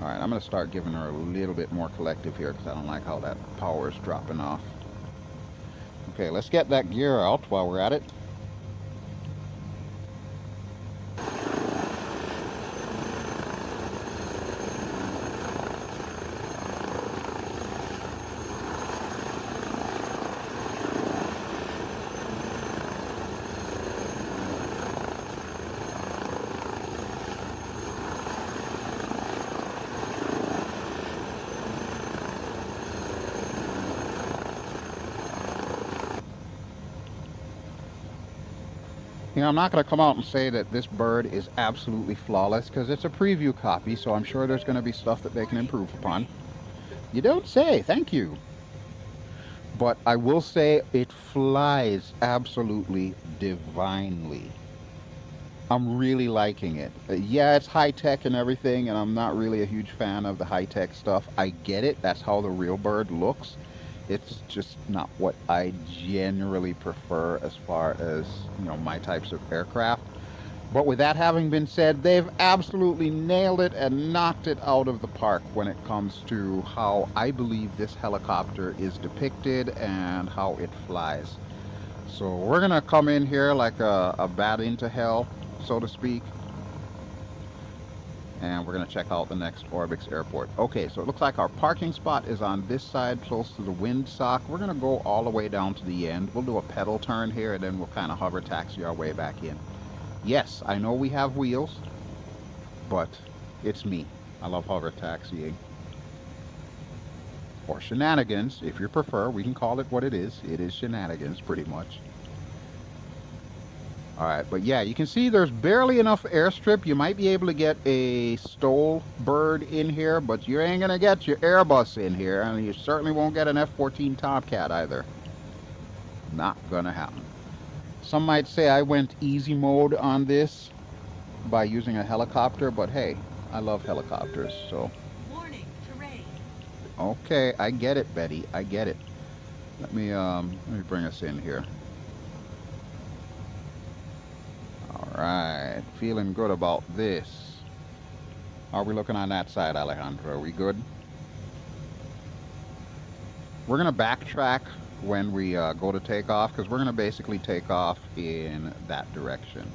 All right, I'm going to start giving her a little bit more collective here because I don't like how that power is dropping off. Okay, let's get that gear out while we're at it. You know, I'm not going to come out and say that this bird is absolutely flawless because it's a preview copy, so I'm sure there's going to be stuff that they can improve upon. You don't say, thank you. But I will say it flies absolutely divinely. I'm really liking it. Yeah, it's high-tech and everything, and I'm not really a huge fan of the high-tech stuff. I get it. That's how the real bird looks. It's just not what I generally prefer as far as, you know, my types of aircraft. But with that having been said, they've absolutely nailed it and knocked it out of the park when it comes to how I believe this helicopter is depicted and how it flies. So we're going to come in here like a bat into hell, so to speak. And we're going to check out the next Orbx airport. Okay, so it looks like our parking spot is on this side, close to the windsock. We're going to go all the way down to the end. We'll do a pedal turn here, and then we'll kind of hover taxi our way back in. Yes, I know we have wheels, but it's me. I love hover taxiing. Or shenanigans, if you prefer. We can call it what it is. It is shenanigans, pretty much. Alright, but yeah, you can see there's barely enough airstrip. You might be able to get a stole bird in here, but you ain't gonna get your Airbus in here, and you certainly won't get an F-14 Tomcat either. Not gonna happen. Some might say I went easy mode on this by using a helicopter, but hey, I love helicopters, so... Warning, terrain. Okay, I get it, Betty. I get it. Let me bring us in here. Alright, feeling good about this. How are we looking on that side, Alejandro? Are we good? We're going to backtrack when we go to take off, because we're going to basically take off in that direction.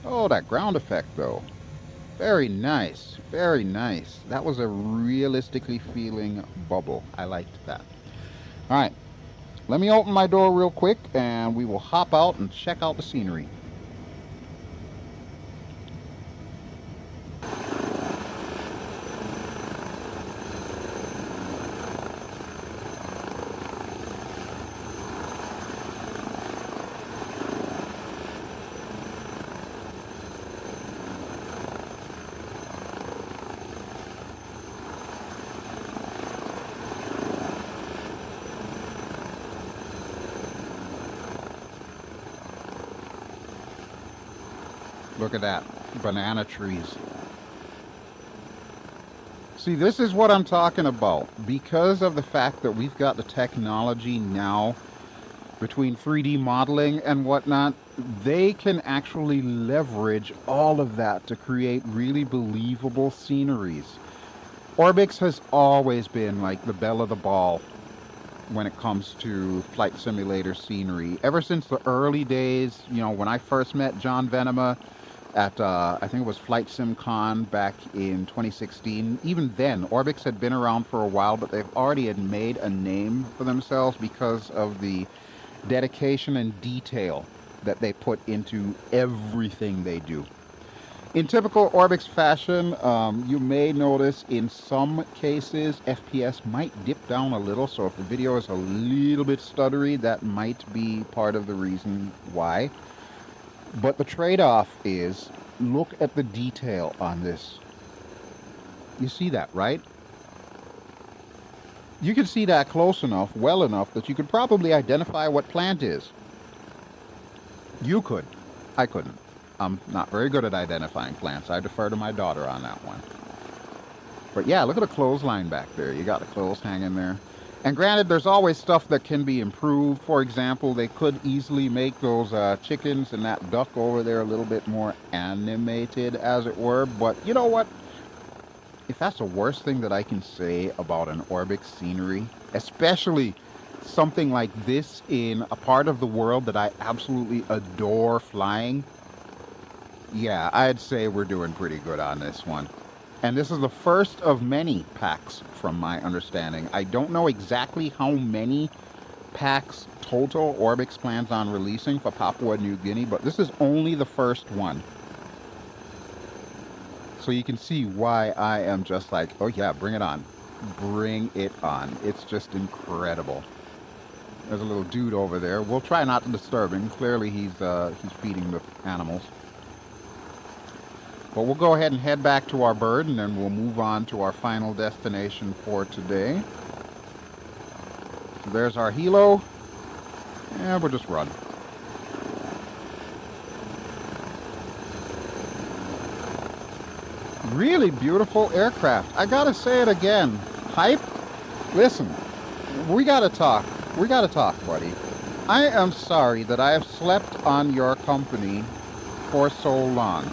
Oh, that ground effect, though. Very nice. Very nice. That was a realistically feeling bubble. I liked that. Alright, let me open my door real quick, and we will hop out and check out the scenery. Look at that. Banana trees. See, this is what I'm talking about. Because of the fact that we've got the technology now between 3D modeling and whatnot, they can actually leverage all of that to create really believable sceneries. Orbx has always been like the belle of the ball when it comes to flight simulator scenery. Ever since the early days, you know, when I first met John Venema, at, I think it was Flight SimCon back in 2016. Even then, Orbx had been around for a while, but they've already had made a name for themselves because of the dedication and detail that they put into everything they do. In typical Orbx fashion, you may notice in some cases FPS might dip down a little, so if the video is a little bit stuttery, that might be part of the reason why. But the trade-off is, look at the detail on this. You see that, right? You can see that close enough, well enough, that you could probably identify what plant is. You could. I couldn't. I'm not very good at identifying plants. I defer to my daughter on that one. But yeah, look at the clothesline back there. You got the clothes hanging there. And granted, there's always stuff that can be improved. For example, they could easily make those chickens and that duck over there a little bit more animated, as it were. But you know what? If that's the worst thing that I can say about an Orbx scenery, especially something like this in a part of the world that I absolutely adore flying, yeah, I'd say we're doing pretty good on this one. And this is the first of many packs, from my understanding. I don't know exactly how many packs total Orbx plans on releasing for Papua New Guinea, but this is only the first one. So you can see why I am just like, oh yeah, bring it on. Bring it on. It's just incredible. There's a little dude over there. We'll try not to disturb him. Clearly he's feeding the animals. But we'll go ahead and head back to our bird, and then we'll move on to our final destination for today. So there's our helo. And we'll just run. Really beautiful aircraft. I gotta say it again. Hype? Listen, we gotta talk. We gotta talk, buddy. I am sorry that I have slept on your company for so long.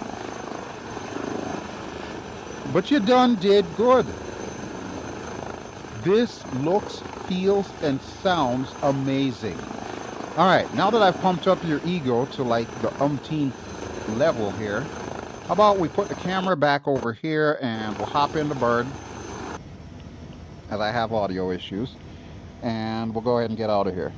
But you done did good. This looks, feels, and sounds amazing. Alright, now that I've pumped up your ego to like the umpteenth level here, how about we put the camera back over here and we'll hop in the bird, as I have audio issues, and we'll go ahead and get out of here.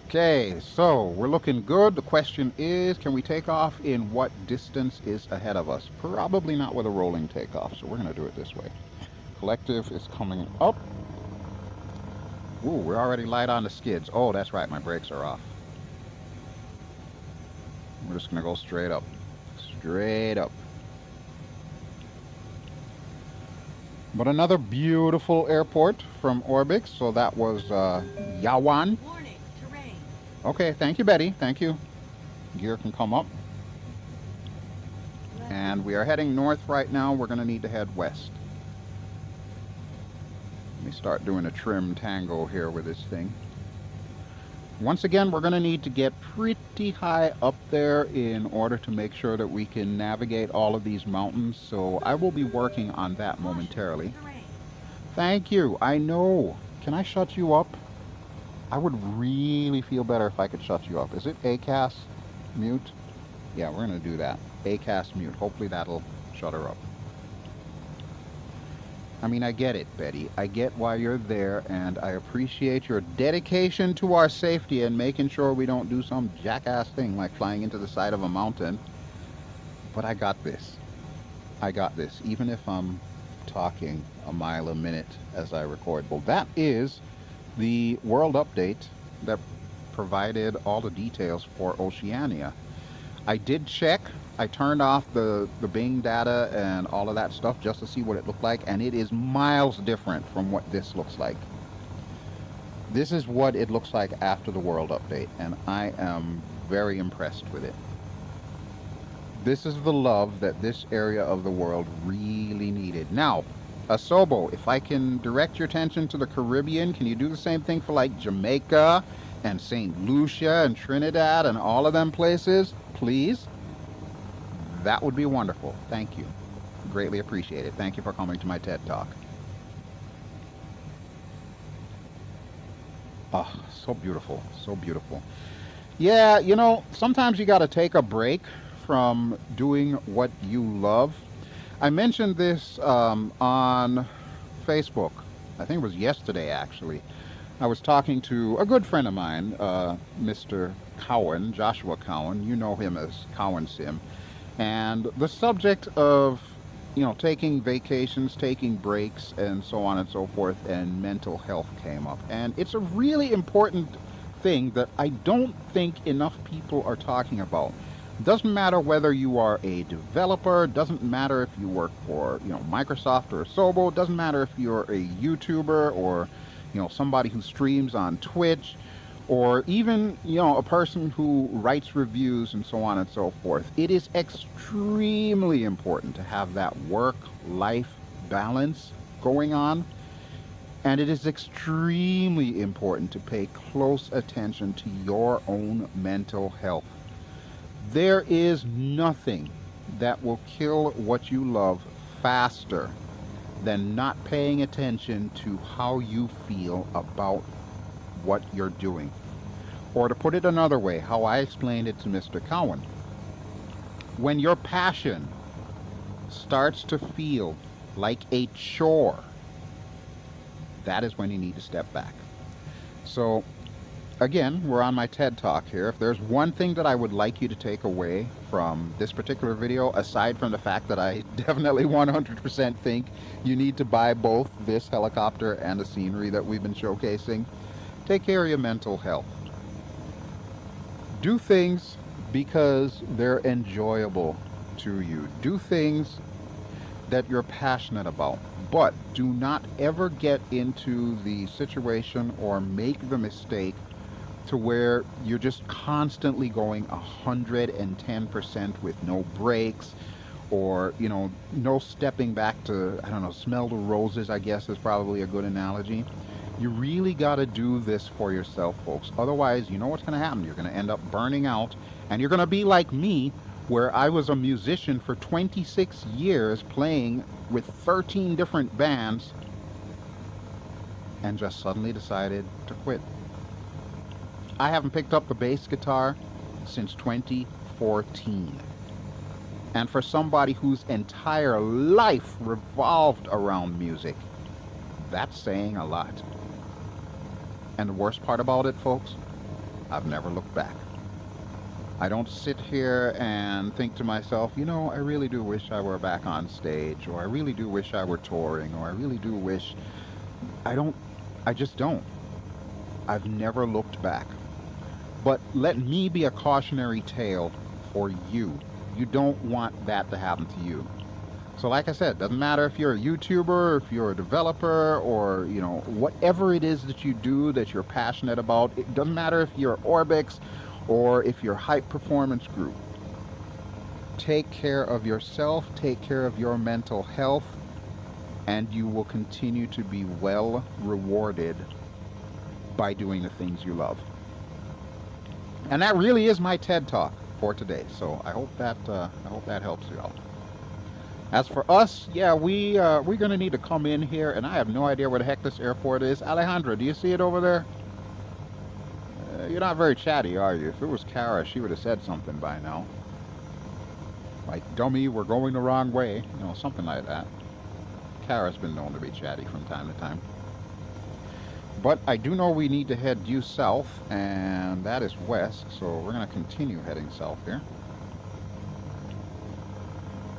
Okay, so we're looking good. The question is, can we take off in what distance is ahead of us? Probably not with a rolling takeoff, so we're going to do it this way. Collective is coming up. Ooh, we're already light on the skids. Oh, that's right, my brakes are off. We're just going to go straight up. Straight up. But another beautiful airport from Orbx. So that was Yawan. Okay, thank you, Betty. Thank you. Gear can come up. And we are heading north right now. We're going to need to head west. Let me start doing a trim tango here with this thing. Once again, we're going to need to get pretty high up there in order to make sure that we can navigate all of these mountains. So I will be working on that momentarily. Thank you. I know. Can I shut you up? I would really feel better if I could shut you up. Is it ACAS mute? Yeah, we're going to do that. ACAS mute. Hopefully that'll shut her up. I mean, I get it, Betty. I get why you're there, and I appreciate your dedication to our safety and making sure we don't do some jackass thing like flying into the side of a mountain. But I got this. I got this, even if I'm talking a mile a minute as I record. Well, that is the world update that provided all the details for Oceania. I did check. I turned off the Bing data and all of that stuff just to see what it looked like, and it is miles different from what this looks like. This is what it looks like after the world update, and I am very impressed with it. This is the love that this area of the world really needed. Now, Asobo, if I can direct your attention to the Caribbean, can you do the same thing for like Jamaica and St. Lucia and Trinidad and all of them places, please? That would be wonderful. Thank you. Greatly appreciate it. Thank you for coming to my TED Talk. Oh, so beautiful. So beautiful. Yeah, you know, sometimes you got to take a break from doing what you love. I mentioned this on Facebook. I think it was yesterday, actually. I was talking to a good friend of mine, Mr. Cowan, Joshua Cowan. You know him as Cowan Sim. And the subject of, you know, taking vacations, taking breaks, and so on and so forth, and mental health came up. And it's a really important thing that I don't think enough people are talking about. Doesn't matter whether you are a developer, doesn't matter if you work for, you know, Microsoft or Sobo, doesn't matter if you're a YouTuber or, you know, somebody who streams on Twitch, or even, you know, a person who writes reviews and so on and so forth. It is extremely important to have that work life balance going on, and it is extremely important to pay close attention to your own mental health. There is nothing that will kill what you love faster than not paying attention to how you feel about what you're doing. Or to put it another way, how I explained it to Mr. Cowan, when your passion starts to feel like a chore, that is when you need to step back. So, again, we're on my TED Talk here. If there's one thing that I would like you to take away from this particular video, aside from the fact that I definitely 100% think you need to buy both this helicopter and the scenery that we've been showcasing, take care of your mental health. Do things because they're enjoyable to you. Do things that you're passionate about. But do not ever get into the situation or make the mistake to where you're just constantly going 110% with no breaks, or, you know, no stepping back to, I don't know, smell the roses, I guess is probably a good analogy. You really got to do this for yourself, folks. Otherwise, you know what's going to happen. You're going to end up burning out, and you're going to be like me, where I was a musician for 26 years playing with 13 different bands and just suddenly decided to quit. I haven't picked up the bass guitar since 2014. And for somebody whose entire life revolved around music, that's saying a lot. And the worst part about it, folks, I've never looked back. I don't sit here and think to myself, you know, I really do wish I were back on stage, or I really do wish I were touring, or I really do wish... I just don't. I've never looked back. But let me be a cautionary tale for you. You don't want that to happen to you. So like I said, doesn't matter if you're a YouTuber, if you're a developer, or, you know, whatever it is that you do that you're passionate about. It doesn't matter if you're Orbx or if you're Hype Performance Group. Take care of yourself, take care of your mental health, and you will continue to be well rewarded by doing the things you love. And that really is my TED Talk for today. So I hope that helps you out. As for us, yeah, we're gonna need to come in here, and I have no idea where the heck this airport is. Alejandra, do you see it over there? You're not very chatty, are you? If it was Kara, she would have said something by now. Like, dummy, we're going the wrong way. You know, something like that. Kara's been known to be chatty from time to time. But I do know we need to head due south, and that is west, so we're going to continue heading south here.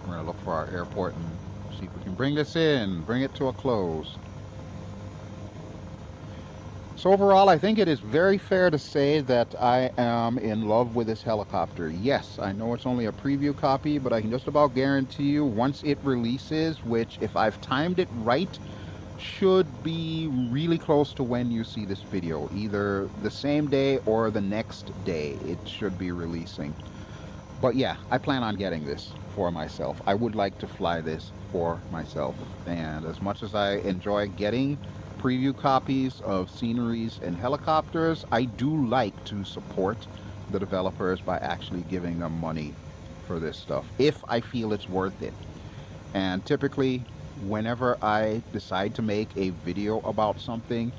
We're going to look for our airport and see if we can bring this in, bring it to a close. So overall, I think it is very fair to say that I am in love with this helicopter. Yes, I know it's only a preview copy, but I can just about guarantee you once it releases, which if I've timed it right, should be really close to when you see this video. Either the same day or the next day it should be releasing. But yeah, I plan on getting this for myself. I would like to fly this for myself. And as much as I enjoy getting preview copies of sceneries and helicopters, I do like to support the developers by actually giving them money for this stuff, if I feel it's worth it. And typically, whenever I decide to make a video about something,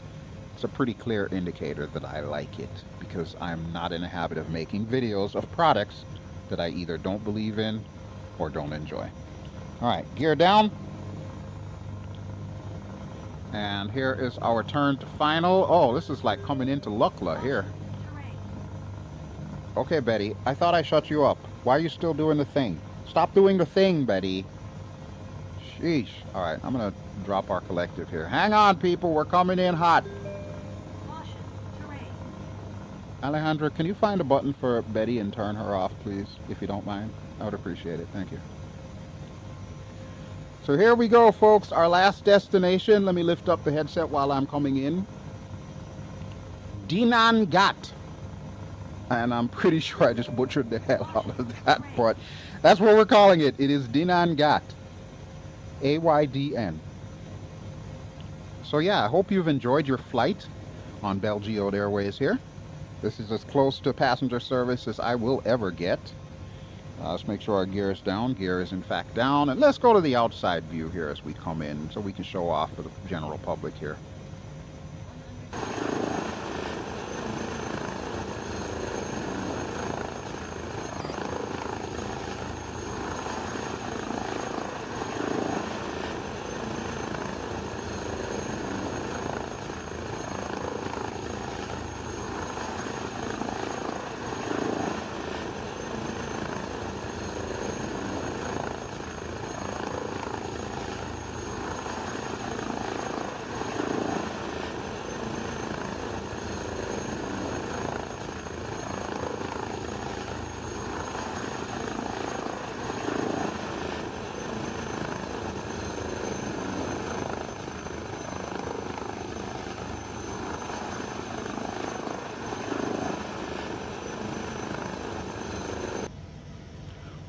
it's a pretty clear indicator that I like it, because I'm not in the habit of making videos of products that I either don't believe in or don't enjoy. All right, gear down. And here is our turn to final. Oh, this is like coming into Lukla here. Okay, Betty, I thought I shut you up. Why are you still doing the thing? Stop doing the thing, Betty. Sheesh. All right, I'm going to drop our collective here. Hang on, people. We're coming in hot. Alejandra, can you find a button for Betty and turn her off, please, if you don't mind? I would appreciate it. Thank you. So here we go, folks. Our last destination. Let me lift up the headset while I'm coming in. Dinan Ghat. And I'm pretty sure I just butchered the hell out of that, but that's what we're calling it. It is Dinan Ghat. AYDN. So yeah, I hope you've enjoyed your flight on BelGeode Airways here. This is as close to passenger service as I will ever get. Let's make sure our gear is down. Gear is in fact down. And let's go to the outside view here as we come in so we can show off for the general public here.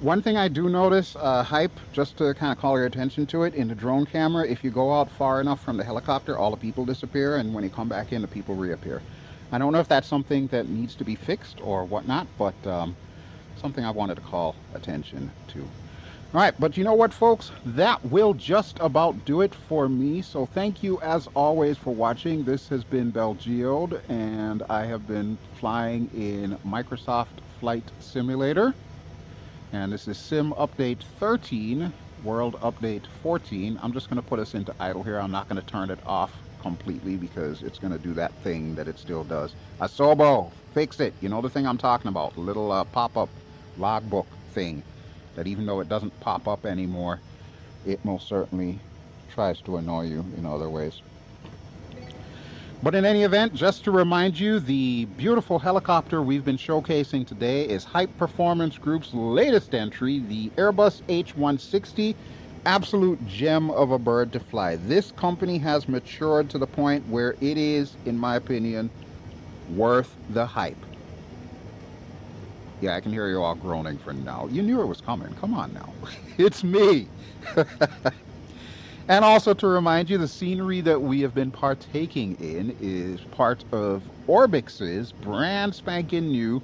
One thing I do notice, hype, just to kind of call your attention to it, in the drone camera, if you go out far enough from the helicopter, all the people disappear, and when you come back in, the people reappear. I don't know if that's something that needs to be fixed or whatnot, but something I wanted to call attention to. All right, but you know what, folks? That will just about do it for me. So thank you, as always, for watching. This has been BelGeode, and I have been flying in Microsoft Flight Simulator. And this is Sim Update 13, World Update 14. I'm just going to put us into idle here. I'm not going to turn it off completely because it's going to do that thing that it still does. Asobo, fix it. You know the thing I'm talking about. The little pop-up logbook thing that even though it doesn't pop up anymore, it most certainly tries to annoy you in other ways. But in any event, just to remind you, the beautiful helicopter we've been showcasing today is Hype Performance Group's latest entry, the Airbus H-160, absolute gem of a bird to fly. This company has matured to the point where it is, in my opinion, worth the hype. Yeah, I can hear you all groaning for now. You knew it was coming. Come on now. It's me. And also to remind you, the scenery that we have been partaking in is part of Orbx's brand spanking new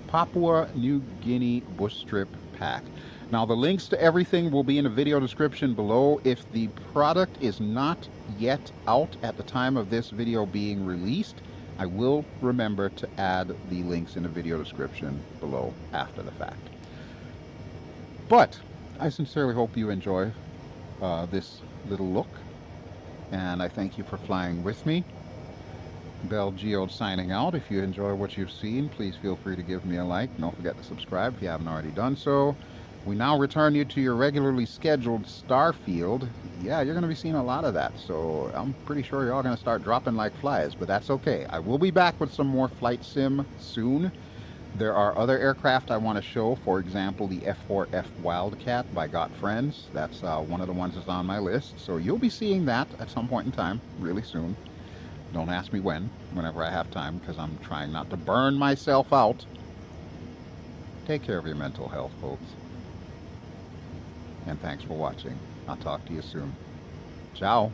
Papua New Guinea Bush Strip pack. Now, the links to everything will be in the video description below. If the product is not yet out at the time of this video being released, I will remember to add the links in the video description below after the fact. But I sincerely hope you enjoy this little look, and I thank you for flying with me. BelGeode signing out. If you enjoy what you've seen, please feel free to give me a like. Don't forget to subscribe if you haven't already done so. We now return you to your regularly scheduled star field. Yeah, you're going to be seeing a lot of that, so I'm pretty sure you're all going to start dropping like flies, but that's okay. I will be back with some more flight sim soon. There are other aircraft I want to show, for example, the F4F Wildcat by Got Friends. That's one of the ones that's on my list. So you'll be seeing that at some point in time, really soon. Don't ask me when, whenever I have time, because I'm trying not to burn myself out. Take care of your mental health, folks. And thanks for watching. I'll talk to you soon. Ciao.